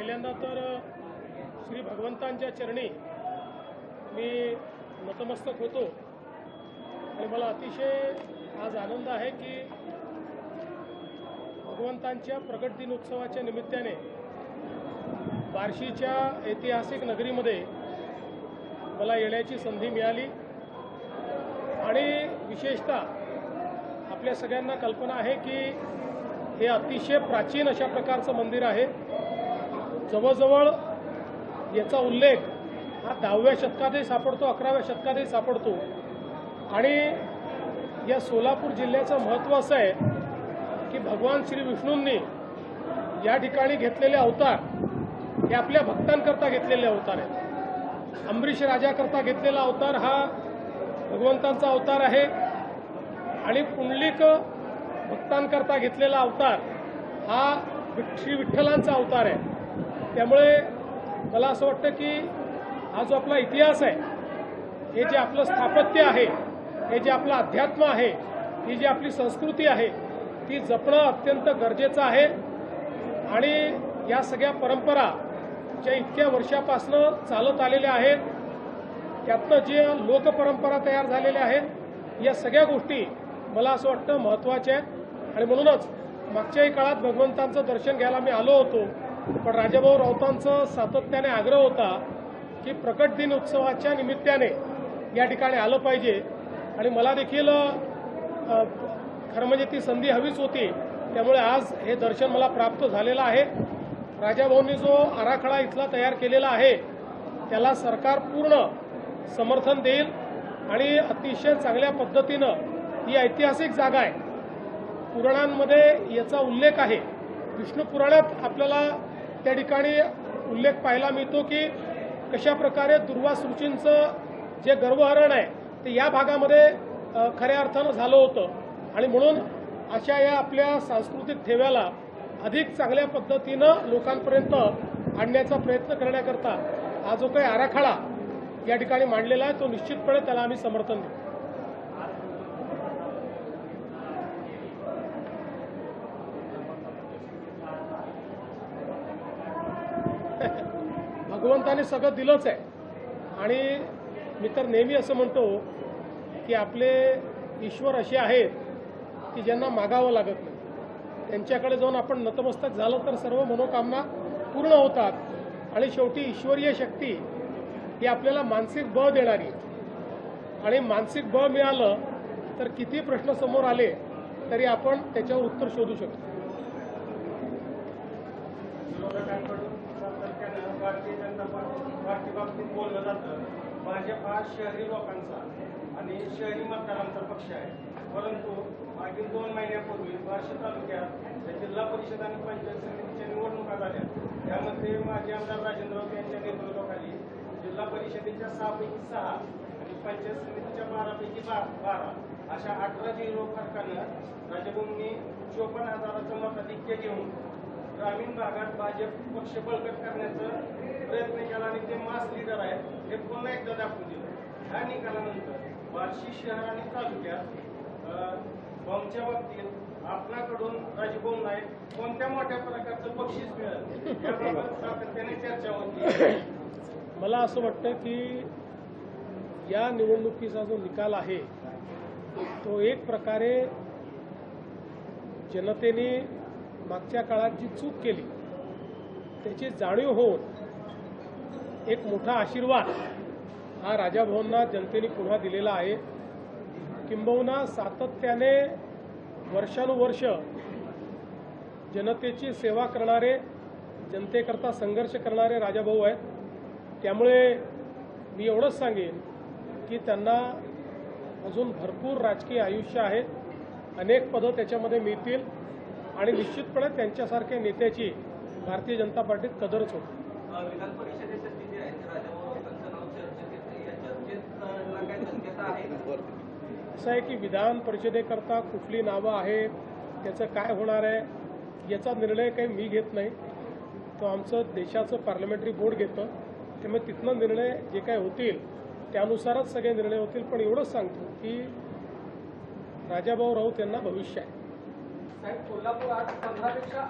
पहिल्यांदा तर श्री भगवंतांच्या चरणी मी नतमस्तक होतो आणि मला अतिशय आज आनंद आहे की भगवंतांच्या प्रकट दिनोत्सवाच्या निमित्ताने बार्शीच्या ऐतिहासिक नगरीमध्ये मला येण्याची संधी मिळाली आणि विशेषतः आपल्या सगळ्यांना कल्पना आहे की हे अतिशय प्राचीन अशा प्रकारचं मंदिर आहे। जवळजवळ याचा उल्लेख हा 10व्या शतकातही सापडतो, 11व्या शतकातही सापडतो आणि या सोलापूर जिल्ह्याचं महत्त्व असं आहे की भगवान श्री विष्णूंनी या ठिकाणी घेतलेले अवतार हे आपल्या भक्तांकरता घेतलेले अवतार आहेत। अंबरीश राजाकरता घेतलेला अवतार हा भगवंतांचा अवतार आहे आणि पुंडलिक भक्तांकरता घेतलेला अवतार हा श्री विठ्ठलांचा अवतार आहे। त्यामुळे मला असं वाटतं की हा जो आपला इतिहास आहे, हे जे आपलं स्थापत्य आहे, हे जे आपलं अध्यात्म आहे, ही जी आपली संस्कृती आहे ती जपणं अत्यंत गरजेचं आहे आणि या सगळ्या परंपरा ज्या इतक्या वर्षापासून चालत आलेल्या आहेत त्यातनं जे लोकपरंपरा तयार झालेल्या आहेत या सगळ्या गोष्टी मला असं वाटतं महत्त्वाच्या आहेत आणि म्हणूनच मागच्याही काळात भगवंतांचं दर्शन घ्यायला मी आलो होतो, पण राजाभाऊ राऊतांचं सातत्याने आग्रह होता की प्रकट दिन उत्सवाच्या निमित्ताने या ठिकाणी आलं पाहिजे आणि मला देखील खरं म्हणजे ती संधी हवीच होती। त्यामुळे आज हे दर्शन मला प्राप्त झालेलं आहे। राजाभाऊंनी जो आराखडा इथला तयार केलेला आहे त्याला सरकार पूर्ण समर्थन देईल आणि अतिशय चांगल्या पद्धतीनं ही ऐतिहासिक जागा आहे। पुराणांमध्ये याचा उल्लेख आहे, विष्णू पुराणात आपल्याला त्या ठिकाणी उल्लेख पाहायला मिळतो की कशा प्रकारे दुर्वास ऋषींचं जे गर्भहरण आहे ते या भागामध्ये खऱ्या अर्थानं झालं होतं आणि म्हणून अशा या आपल्या सांस्कृतिक ठेव्याला अधिक चांगल्या पद्धतीनं लोकांपर्यंत आणण्याचा प्रयत्न करण्याकरता हा जो काही आराखडा या ठिकाणी मांडलेला आहे तो निश्चितपणे त्याला आम्ही समर्थन देऊ। भगवंताने सगळं दिलंच आहे आणि मी तर नेहमी असं म्हणतो की आपले ईश्वर असे आहेत की ज्यांना मागावं लागत नाही, त्यांच्याकडे जाऊन आपण नतमस्तक झालं तर सर्व मनोकामना पूर्ण होतात आणि शेवटी ईश्वरीय शक्ती ही आपल्याला मानसिक बळ देणारी आणि मानसिक बळ मिळालं तर किती प्रश्न समोर आले तरी आपण त्याच्यावर उत्तर शोधू शकतो। भारतीय जनता पार्टी बाबतीत बोललं जातं भाजप हा शहरी लोकांचा आणि शहरी मतदारांचा पक्ष आहे, परंतु मागील 2 महिन्यापूर्वी बार्शी तालुक्यात जिल्हा परिषद आणि पंचायत समितीच्या निवडणुका झाल्या। त्यामध्ये माजी आमदार राजेंद्र राऊत यांच्या नेतृत्वाखाली जिल्हा परिषदेच्या 6 पैकी 6 आणि पंचायत समितीच्या 12 पैकी 12 अशा 18 फरकानं राजाभाऊंनी 54,000चं मताधिक्य घेऊन ग्रामीण भागात भाजप पक्ष बळकट करण्याचा प्रयत्न केला आणि ते मास लीडर आहेत हे पुन्हा एकदा दाखवून दिलं। ह्या निकालानंतर बार्शी शहर आणि तालुक्यात बॉम्बच्या बाबतीत आपल्याकडून राजभाऊ नाईक कोणत्या मोठ्या प्रकारचं बक्षीस मिळेल याबाबत सातत्याने चर्चा होती। मला असं वाटतं की या निवडणुकीचा जो निकाल आहे तो एक प्रकारे जनतेने मागच्या काळात जी चूक केली त्याची जाणीव होऊन एक मोठा आशीर्वाद हा राजाभाऊंना जनतेने पुन्हा दिलेला आहे। किंबहुना सातत्याने वर्षानुवर्ष जनतेची सेवा करणारे, जनतेकरता संघर्ष करणारे राजाभाऊ आहेत। त्यामुळे मी एवढंच सांगेन की त्यांना अजून भरपूर राजकीय आयुष्य आहे, अनेक पदं त्याच्यामध्ये मिळतील आणि निश्चितपणे त्यांच्यासारख्या नेत्याची भारतीय जनता पार्टीत कदरच होती। विधान परिषदेच्या जे आहेत राजाभाऊ राऊतांचं नाव चर्चेत या चर्चेत काय शक्यता आहे? असं आहे की विधान परिषदेकरता कुठली नावं आहेत, त्याचं काय होणार आहे याचा निर्णय काही मी घेत नाही, तो आमचं देशाचं पार्लमेंटरी बोर्ड घेतं। त्यामुळे तिथनं निर्णय जे काय होतील त्यानुसारच सगळे निर्णय होतील। पण एवढंच सांगतो की राजाभाऊ राऊत यांना भविष्य आहे। साहेब, कोल्हापुरात 15पेक्षा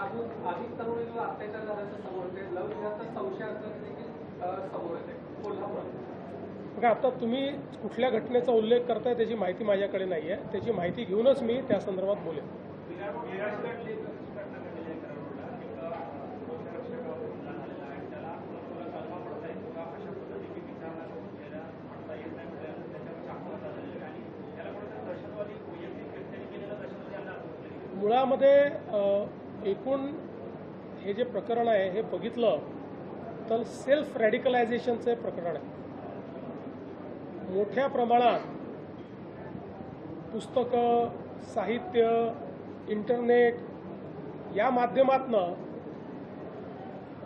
अधिक तरुणींवर अत्याचार झाल्याचं समोर येते. लव जिहादचा संशय असल्याचं देखील समोर येते कोल्हापुरात. बघा, आता तुम्ही कुठल्या घटनेचा उल्लेख करताय त्याची माहिती माझ्याकडे नाही आहे. त्याची माहिती घेऊनच मी त्या संदर्भात बोलेन. मुळामध्ये एकूण हे जे प्रकरण आहे हे बघितलं तर सेल्फ रॅडिकलायझेशनचं हे प्रकरण आहे. मोठ्या प्रमाणात पुस्तकं, साहित्य, इंटरनेट या माध्यमातनं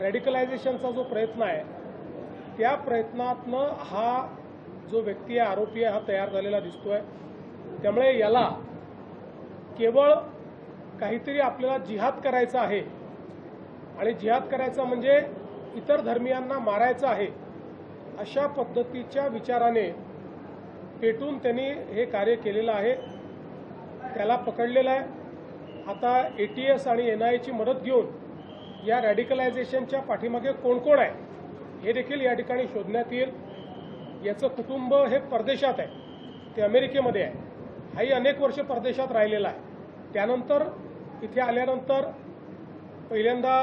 रॅडिकलायझेशनचा जो प्रयत्न आहे त्या प्रयत्नातनं हा जो व्यक्ती आहे, आरोपी आहे, हा तयार झालेला दिसतोय. त्यामुळे याला केवळ काहीतरी आपल्याला जिहाद करायचा आहे आणि जिहाद करायचा म्हणजे इतर धर्मियांना मारायचं आहे अशा पद्धतीच्या विचाराने पेटून त्यांनी हे कार्य केलेलं आहे. त्याला पकडलेलं आहे. आता ATS आणि NIAची मदत घेऊन या रॅडिकलायझेशनच्या पाठीमागे कोण कोण आहे हे देखील या ठिकाणी शोधण्यात येईल. याचं कुटुंब हे परदेशात आहे, ते अमेरिकेमध्ये आहे. हाही अनेक वर्ष परदेशात राहिलेला आहे. त्यानंतर इथे आल्यानंतर पहिल्यांदा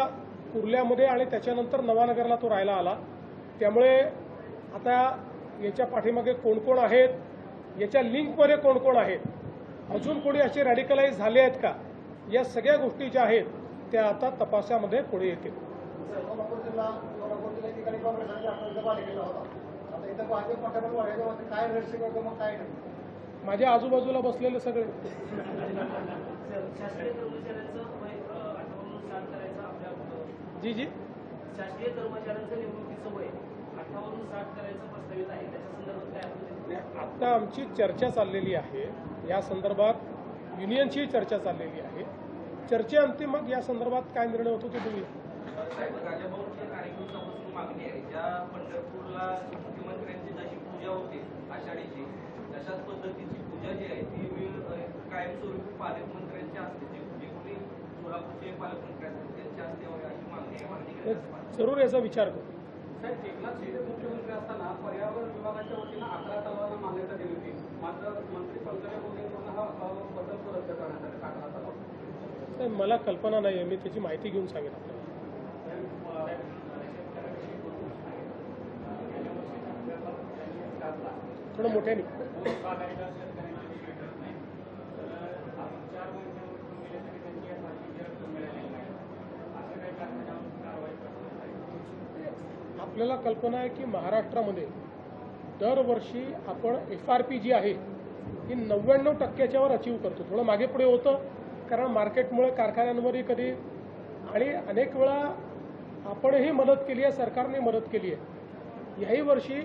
कुर्ल्यामध्ये आणि त्याच्यानंतर नवानगरला तो राहायला आला. त्यामुळे आता याच्या पाठीमागे कोण कोण आहेत, याच्या लिंकमध्ये कोण कोण आहेत, अजून कोणी असे रॅडिकलाइज झाले आहेत का, या सगळ्या गोष्टी ज्या आहेत त्या आता तपासामध्ये पुढे येतील. माझ्या आजूबाजूला बसलेले सगळे जी जी शासकीय कर्मचाऱ्यांचं निवृत्तीचं वय 18 वरून 60 करायचं प्रस्तावित आहे. त्याच्या संदर्भात काय आपण आता आमची चर्चा चाललेली आहे. या संदर्भात युनियनची चर्चा चाललेली आहे. चर्चेअंती मग या संदर्भात काय निर्णय होतो ते बघूया. राजाभाऊंच्या कार्यक्रमापासून मागणी आहे ज्या पंढरपूरला मुख्यमंत्र्यांची जशी पूजा होते आषाढीची तशाच पद्धतीची पूजा जी आहे ती कायमस्वरूपी पालकमंत्र्यांची असते. जे कोणी सोलापूरचे पालकमंत्री असतात त्यांच्या असते अशी मागणी आहे. जरूर याचा विचार करू. साहेब, एकनाथ शिंदे मुख्यमंत्री असताना पर्यावरण विभागाच्या वतीनं 11 तलावांना मान्यता दिली होती. मात्र मंत्री पंकजा मुंडेंकडून हा प्रकल्प रद्द करण्यात आला 11 तलाव. मला कल्पना नाही आहे. मी त्याची माहिती घेऊन सांगेन आपल्याला. थोडं मोठ्याने. आपल्याला कल्पना आहे की महाराष्ट्रामध्ये दरवर्षी आपण FRP जी आहे ही 99% वर अचीव करतो. थोडं मागे पुढे होतं कारण मार्केटमुळे कारखान्यांवरही कधी आणि अनेक वेळा आपणही मदत केली आहे, सरकारने मदत केली आहे. याही वर्षी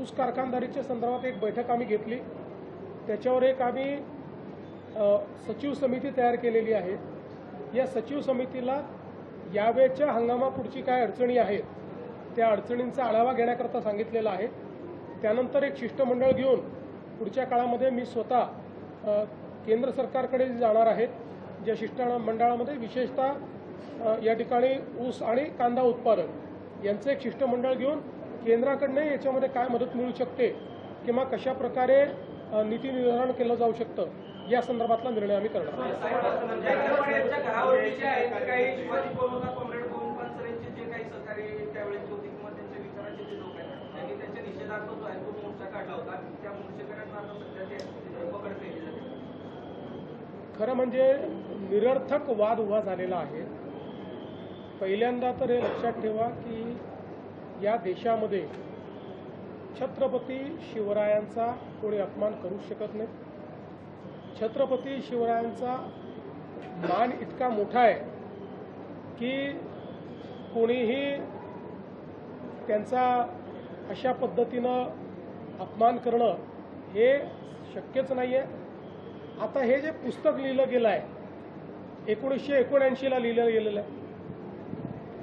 ऊस कारखानदारीच्या संदर्भात एक बैठक आम्ही घेतली. त्याच्यावर एक आम्ही सचिव समिती तयार केलेली आहे. या सचिव समितीला यावेळच्या हंगामापुढची काय अडचणी आहेत त्या अडचणींचा आढावा घेण्याकरता सांगितलेला आहे. त्यानंतर एक शिष्टमंडळ घेऊन पुढच्या काळामध्ये मी स्वतः केंद्र सरकारकडे जाणार आहेत. ज्या शिष्टमंडळामध्ये विशेषतः या ठिकाणी ऊस आणि कांदा उत्पादन यांचं एक शिष्टमंडळ घेऊन केंद्राकडनं याच्यामध्ये काय मदत मिळू शकते किंवा कशा प्रकारे नीती निर्धारण केलं जाऊ शकतं या संदर्भातला निर्णय आम्ही करणार आहोत. खरं म्हणजे निरर्थक वाद उभा झालेला आहे. पहिल्यांदा तर हे लक्षात ठेवा की या देशामध्ये छत्रपती शिवरायांचा कोणी अपमान करू शकत नाही. छत्रपती शिवरायांचा मान इतका मोठा आहे की कोणीही त्यांचा अशा पद्धतीनं अपमान करणं हे शक्यच नाही आहे. आता हे जे पुस्तक लिहिलं गेलं आहे 1979ला लिहिलं गेलेलं आहे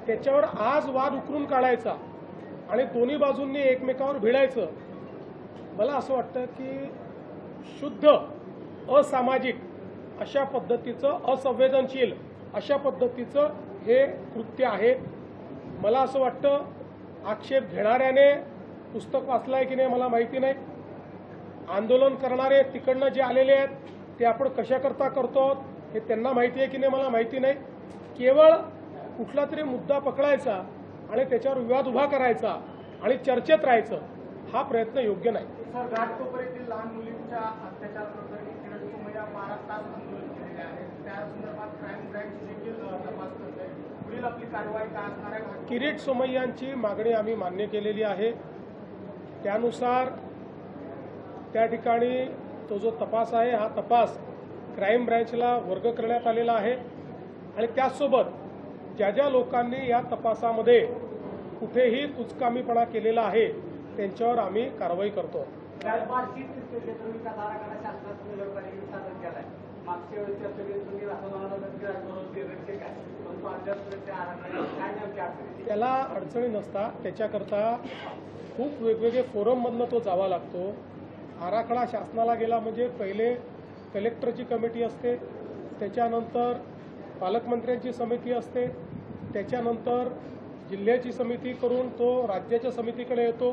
त्याच्यावर आज वाद उकरून काढायचा आणि दोन्ही बाजूंनी एकमेकावर भिडायचं मला असं वाटतं की शुद्ध असामाजिक अशा पद्धतीचं असंवेदनशील अशा पद्धतीचं हे कृत्य आहे. मला असं वाटतं आक्षेप घेणाऱ्याने पुस्तक वाचलं आहे की नाही मला माहिती नाही. आंदोलन करणारे तिकडनं जे आलेले आहेत ते आपण कशाकरता करतो हे त्यांना माहिती आहे की नाही मला माहिती नाही. केवळ कुठला तरी मुद्दा पकडायचा आणि त्याच्यावर विवाद उभा करायचा आणि चर्चेत राहायचं हा प्रयत्न योग्य नाही. सर, घाटकोपऱ्यातील लहान मुलींच्या अत्याचार प्रकरणी किरण सोमय्या 12 तास आंदोलन केलेले आहे. त्या संदर्भात क्राईम ब्रँच देखील तपास करत आहे. पुढील आपली कारवाई काय असणार आहे? किरीट सोमय्यांची मागणी आम्ही मान्य केलेली आहे. त्यानुसार त्या ठिकाणी तो जो तपास आहे हा तपास क्राईम ब्रँचला वर्ग करण्यात आलेला आहे आणि त्याचसोबत ज्या ज्या लोकांनी या तपासामध्ये कुठेही कुचकामीपणा केलेला आहे त्यांच्यावर आम्ही कारवाई करतो. वार्षिक क्षेत्र विकास आराखडा शासनात नगरपालिकेने सादर केला आहे. मागच्या वेळेस चर्चेत तुम्ही निरक्षक आहे परंतु अद्याप त्या आराखड्यात काय नेमकी अडचणी? त्याला अडचणी नसतात. त्याच्याकरता खूप वेगवेगळे फोरममधनं तो जावा लागतो. आराखडा शासनाला गेला म्हणजे पहिले कलेक्टरची कमिटी असते, त्याच्यानंतर पालकमंत्र्यांची समिती असते, त्याच्यानंतर जिल्ह्याची समिती करून तो राज्याच्या समितीकडे येतो,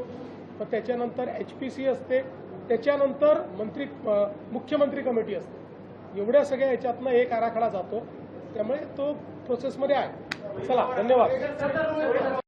मग त्याच्यानंतर HPC असते, त्याच्यानंतर मुख्यमंत्री कमिटी असते. एवढ्या सगळ्या याच्यातनं एक आराखडा जातो. त्यामुळे तो प्रोसेसमध्ये आहे. चला, धन्यवाद.